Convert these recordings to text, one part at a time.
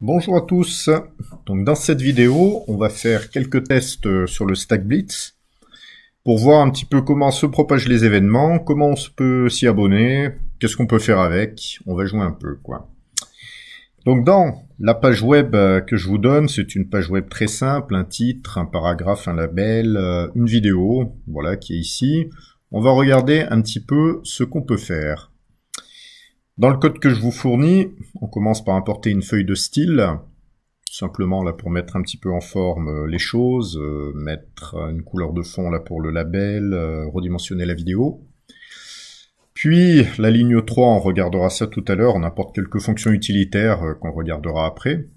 Bonjour à tous. Donc dans cette vidéo, on va faire quelques tests sur le Stack Blitz pour voir un petit peu comment se propagent les événements, comment on peut s'y abonner, qu'est-ce qu'on peut faire avec. On va jouer un peu, quoi. Donc dans la page web que je vous donne, c'est une page web très simple, un titre, un paragraphe, un label, une vidéo, voilà, qui est ici. On va regarder un petit peu ce qu'on peut faire. Dans le code que je vous fournis, on commence par importer une feuille de style, simplement là pour mettre un petit peu en forme les choses, mettre une couleur de fond là pour le label, redimensionner la vidéo. Puis la ligne 3, on regardera ça tout à l'heure, on importe quelques fonctions utilitaires qu'on regardera après.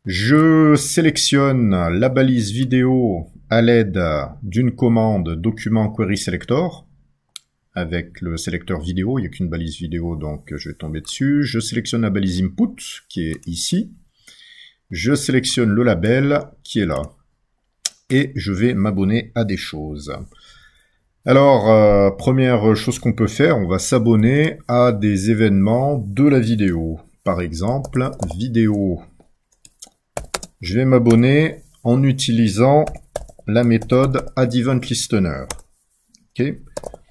Je sélectionne la balise vidéo à l'aide d'une commande document query selector. Avec le sélecteur vidéo, il n'y a qu'une balise vidéo, donc je vais tomber dessus. Je sélectionne la balise input, qui est ici. Je sélectionne le label, qui est là. Et je vais m'abonner à des choses. Alors, première chose qu'on peut faire, on va s'abonner à des événements de la vidéo. Par exemple, vidéo. Je vais m'abonner en utilisant la méthode addEventListener. Ok.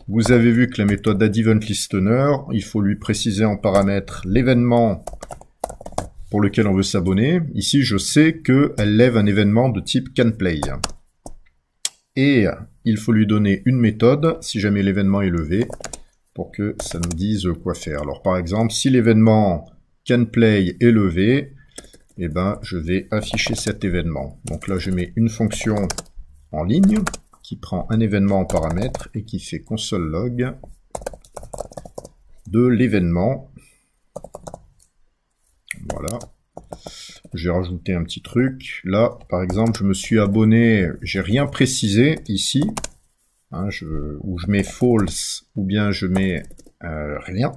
Vous avez vu que la méthode addEventListener, il faut lui préciser en paramètre l'événement pour lequel on veut s'abonner. Ici, je sais qu'elle lève un événement de type canPlay. Et il faut lui donner une méthode, si jamais l'événement est levé, pour que ça nous dise quoi faire. Alors par exemple, si l'événement canPlay est levé, eh ben, je vais afficher cet événement. Donc là, je mets une fonction en ligne, qui prend un événement en paramètre et qui fait console log de l'événement. Voilà. J'ai rajouté un petit truc. Là, par exemple, je me suis abonné, j'ai rien précisé ici, hein, où je mets false ou bien je mets rien.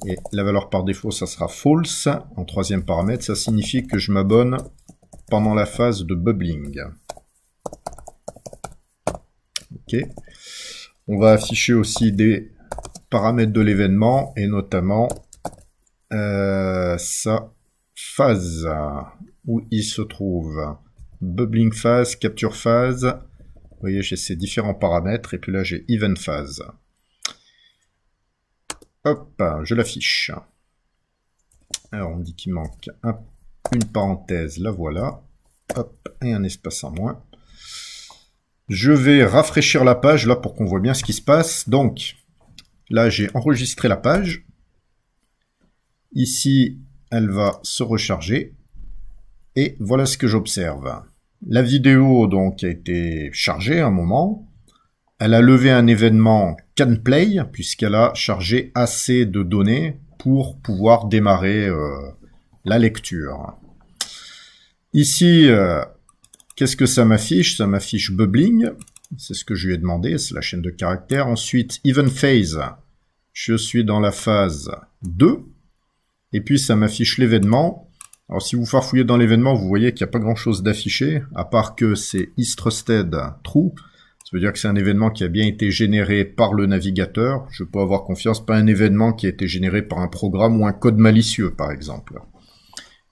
Et la valeur par défaut, ça sera false. En troisième paramètre, ça signifie que je m'abonne pendant la phase de bubbling. Okay. On va afficher aussi des paramètres de l'événement et notamment sa phase où il se trouve. Bubbling phase, capture phase. Vous voyez, j'ai ces différents paramètres et puis là j'ai event phase. Hop, je l'affiche. Alors on dit qu'il manque une parenthèse, la voilà. Hop, et un espace en moins. Je vais rafraîchir la page là pour qu'on voit bien ce qui se passe. Donc, là j'ai enregistré la page. Ici, elle va se recharger. Et voilà ce que j'observe. La vidéo donc a été chargée à un moment. Elle a levé un événement canPlay puisqu'elle a chargé assez de données pour pouvoir démarrer la lecture. Ici, qu'est-ce que ça m'affiche? Ça m'affiche bubbling, c'est ce que je lui ai demandé, c'est la chaîne de caractères. Ensuite, event phase, je suis dans la phase 2. Et puis ça m'affiche l'événement. Alors si vous farfouillez dans l'événement, vous voyez qu'il n'y a pas grand-chose d'affiché, à part que c'est isTrusted true. Ça veut dire que c'est un événement qui a bien été généré par le navigateur. Je peux avoir confiance, pas un événement qui a été généré par un programme ou un code malicieux, par exemple.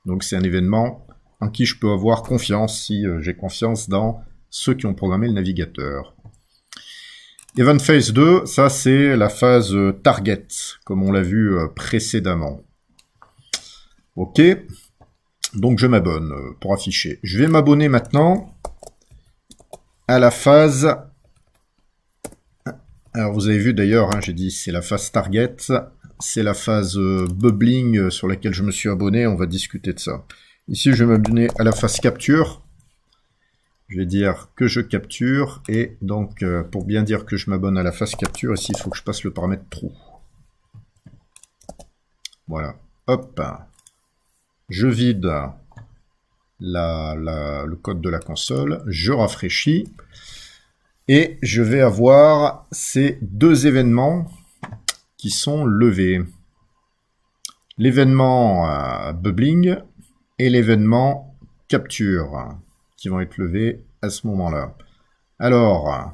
Donc c'est un événement en qui je peux avoir confiance si j'ai confiance dans ceux qui ont programmé le navigateur. Event Phase 2, ça c'est la phase target, comme on l'a vu précédemment. Ok, donc je m'abonne pour afficher. Je vais m'abonner maintenant à la phase... Alors vous avez vu d'ailleurs, hein, j'ai dit c'est la phase target, c'est la phase bubbling sur laquelle je me suis abonné, on va discuter de ça. Ici, je vais m'abonner à la phase capture. Je vais dire que je capture. Et donc, pour bien dire que je m'abonne à la phase capture, ici, il faut que je passe le paramètre true. Voilà. Hop. Je vide le code de la console. Je rafraîchis. Et je vais avoir ces deux événements qui sont levés. L'événement bubbling et l'événement capture qui vont être levés à ce moment-là. Alors,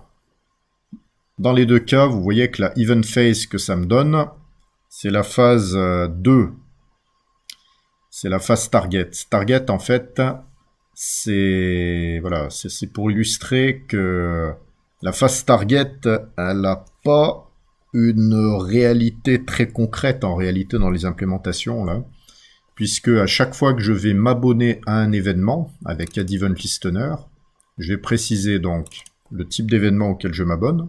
dans les deux cas, vous voyez que la event phase que ça me donne, c'est la phase 2 c'est la phase target. Target, en fait, c'est voilà, c'est pour illustrer que la phase target, elle n'a pas une réalité très concrète en réalité dans les implémentations là, puisque à chaque fois que je vais m'abonner à un événement avec Add Event Listener, je vais préciser donc le type d'événement auquel je m'abonne.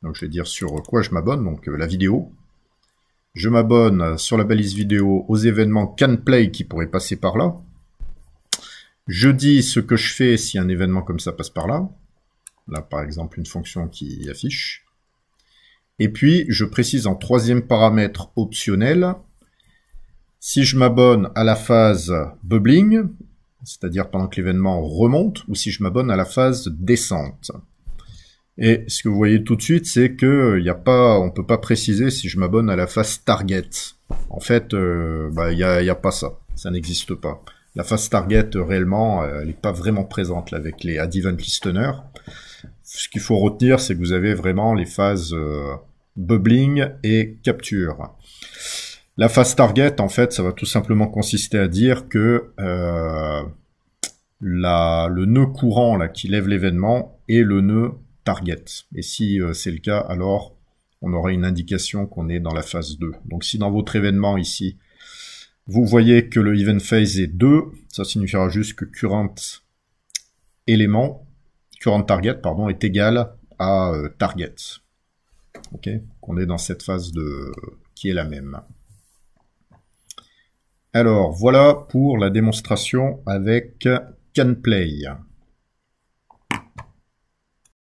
Donc je vais dire sur quoi je m'abonne, donc la vidéo. Je m'abonne sur la balise vidéo aux événements CanPlay qui pourraient passer par là. Je dis ce que je fais si un événement comme ça passe par là. Là, par exemple, une fonction qui affiche. Et puis, je précise en troisième paramètre optionnel, si je m'abonne à la phase bubbling, c'est-à-dire pendant que l'événement remonte, ou si je m'abonne à la phase descente. Et ce que vous voyez tout de suite, c'est que on peut pas préciser si je m'abonne à la phase target. En fait, y a pas ça. Ça n'existe pas. La phase target, réellement, elle n'est pas vraiment présente là, avec les Add Event Listener. Ce qu'il faut retenir, c'est que vous avez vraiment les phases bubbling et capture. La phase target, en fait, ça va tout simplement consister à dire que le nœud courant là, qui lève l'événement est le nœud target. Et si c'est le cas, alors on aura une indication qu'on est dans la phase 2. Donc si dans votre événement ici, vous voyez que le event phase est 2, ça signifiera juste que current target, pardon, est égal à target. Ok, qu'on est dans cette phase qui est la même. Alors, voilà pour la démonstration avec CanPlay.